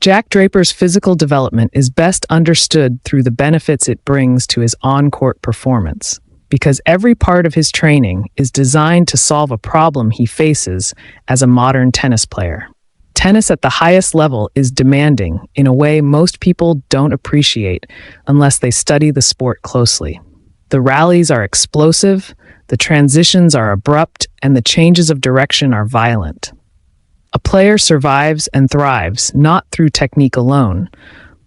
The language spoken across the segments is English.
Jack Draper's physical development is best understood through the benefits it brings to his on-court performance, because every part of his training is designed to solve a problem he faces as a modern tennis player. Tennis at the highest level is demanding in a way most people don't appreciate unless they study the sport closely. The rallies are explosive, the transitions are abrupt, and the changes of direction are violent. A player survives and thrives not through technique alone,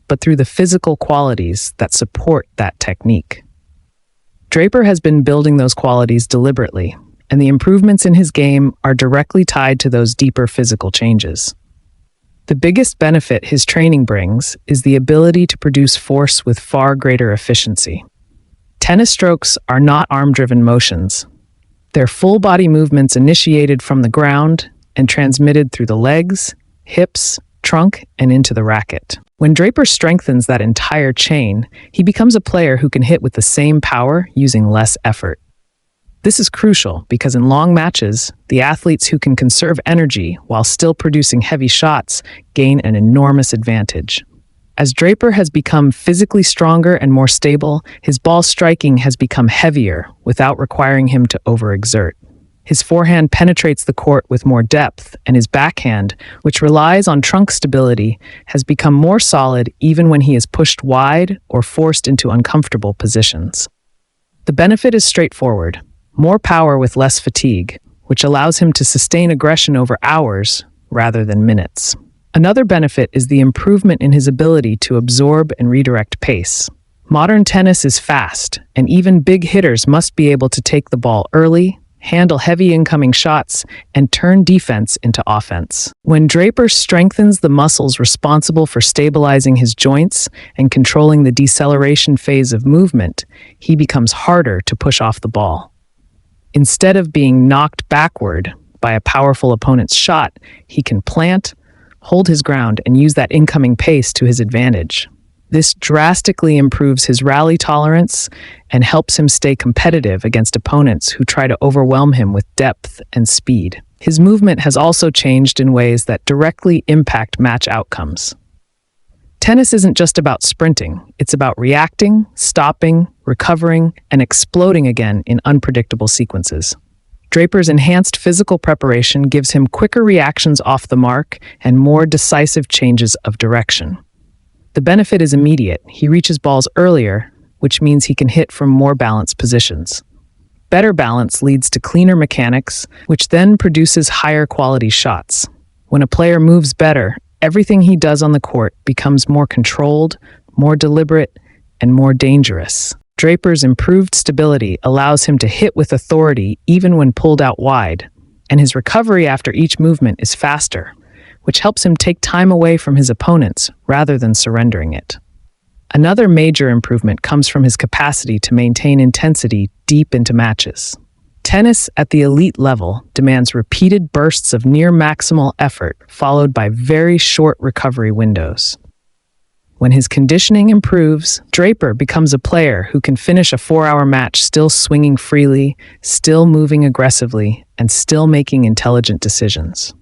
but through the physical qualities that support that technique. Draper has been building those qualities deliberately, and the improvements in his game are directly tied to those deeper physical changes. The biggest benefit his training brings is the ability to produce force with far greater efficiency. Tennis strokes are not arm-driven motions. They're full-body movements initiated from the ground and transmitted through the legs, hips, trunk, and into the racket. When Draper strengthens that entire chain, he becomes a player who can hit with the same power using less effort. This is crucial because in long matches, the athletes who can conserve energy while still producing heavy shots gain an enormous advantage. As Draper has become physically stronger and more stable, his ball striking has become heavier without requiring him to overexert. His forehand penetrates the court with more depth, and his backhand, which relies on trunk stability, has become more solid even when he is pushed wide or forced into uncomfortable positions. The benefit is straightforward: more power with less fatigue, which allows him to sustain aggression over hours rather than minutes. Another benefit is the improvement in his ability to absorb and redirect pace. Modern tennis is fast, and even big hitters must be able to take the ball early, handle heavy incoming shots, and turn defense into offense. When Draper strengthens the muscles responsible for stabilizing his joints and controlling the deceleration phase of movement, he becomes harder to push off the ball. Instead of being knocked backward by a powerful opponent's shot, he can plant, hold his ground, and use that incoming pace to his advantage. This drastically improves his rally tolerance and helps him stay competitive against opponents who try to overwhelm him with depth and speed. His movement has also changed in ways that directly impact match outcomes. Tennis isn't just about sprinting, it's about reacting, stopping, recovering, and exploding again in unpredictable sequences. Draper's enhanced physical preparation gives him quicker reactions off the mark and more decisive changes of direction. The benefit is immediate. He reaches balls earlier, which means he can hit from more balanced positions. Better balance leads to cleaner mechanics, which then produces higher quality shots. When a player moves better, everything he does on the court becomes more controlled, more deliberate, and more dangerous. Draper's improved stability allows him to hit with authority even when pulled out wide, and his recovery after each movement is faster, which helps him take time away from his opponents rather than surrendering it. Another major improvement comes from his capacity to maintain intensity deep into matches. Tennis at the elite level demands repeated bursts of near maximal effort followed by very short recovery windows. When his conditioning improves, Draper becomes a player who can finish a 4-hour match still swinging freely, still moving aggressively, and still making intelligent decisions.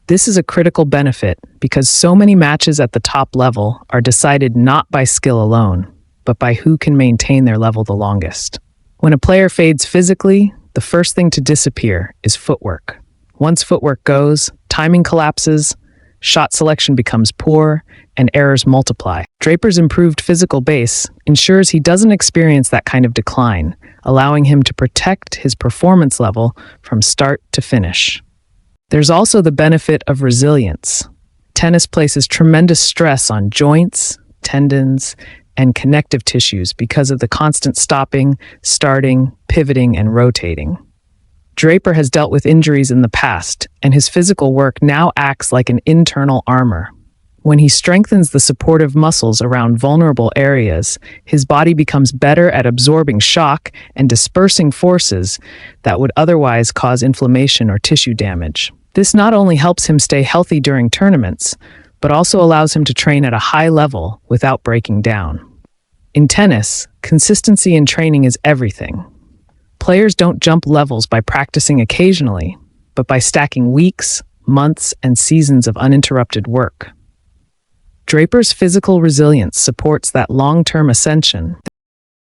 This is a critical benefit because so many matches at the top level are decided not by skill alone, but by who can maintain their level the longest. When a player fades physically, the first thing to disappear is footwork. Once footwork goes, timing collapses, shot selection becomes poor, and errors multiply. Draper's improved physical base ensures he doesn't experience that kind of decline, allowing him to protect his performance level from start to finish. There's also the benefit of resilience. Tennis places tremendous stress on joints, tendons, and connective tissues because of the constant stopping, starting, pivoting, and rotating. Draper has dealt with injuries in the past, and his physical work now acts like an internal armor. When he strengthens the supportive muscles around vulnerable areas, his body becomes better at absorbing shock and dispersing forces that would otherwise cause inflammation or tissue damage. This not only helps him stay healthy during tournaments, but also allows him to train at a high level without breaking down. In tennis, consistency in training is everything. Players don't jump levels by practicing occasionally, but by stacking weeks, months, and seasons of uninterrupted work. Draper's physical resilience supports that long-term ascension.